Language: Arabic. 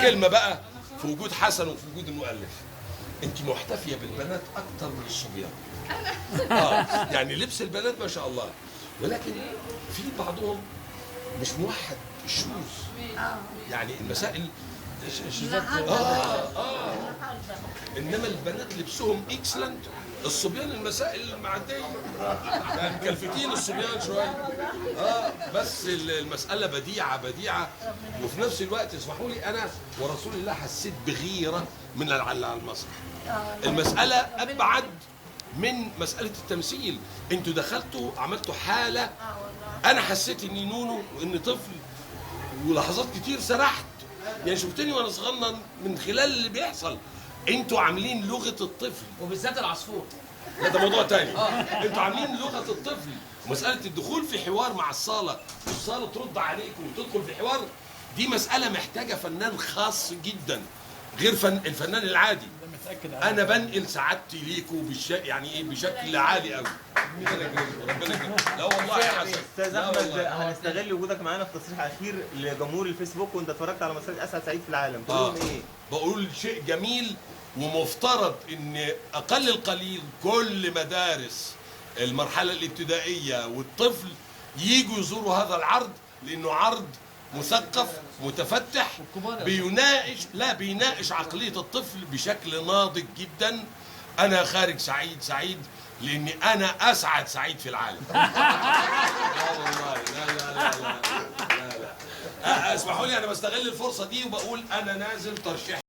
كلمة بقى في وجود حسن وفي وجود المؤلف، انت محتفية بالبنات اكتر من الصبيان. يعني لبس البنات ما شاء الله، ولكن في بعضهم مش موحد الشوز. يعني المسائل انما البنات لبسهم اكسلنت، الصبيان المسائل معديه يعني مكلفتين الصبيان شويه. بس المساله بديعه بديعه، وفي نفس الوقت اسمحوا لي انا ورسول الله حسيت بغيره من على المسرح. المساله ابعد من مساله التمثيل، انتوا دخلتوا عملتوا حاله، انا حسيت اني نونو واني طفل، ولحظات كتير سرحت. يعني شفتني وانا صغنن من خلال اللي بيحصل. انتوا عاملين لغه الطفل، وبالذات العصفور. لا ده موضوع تاني. انتوا عاملين لغه الطفل، ومساله الدخول في حوار مع الصاله والصاله ترد عليكم وتدخل في حوار، دي مساله محتاجه فنان خاص جدا غير الفنان العادي. انا بنقل سعادتي ليكم يعني ايه بشكل عالي قوي. ربنا يكرمك. لا والله يا حسن. استاذ احمد، هنستغل وجودك معانا في تصريح اخير لجمهور الفيسبوك وانت اتفرجت على مسرحيه اسعد سعيد في العالم، تقول لهم ايه؟ بقول شيء جميل، ومفترض ان اقل القليل كل مدارس المرحله الابتدائيه والطفل ييجوا يزوروا هذا العرض، لانه عرض مثقف متفتح بيناقش عقليه الطفل بشكل ناضج جدا. انا خارج سعيد لاني انا اسعد سعيد في العالم. لا والله لا اسمحوا لي انا بستغل الفرصه دي وبقول انا نازل ترشيح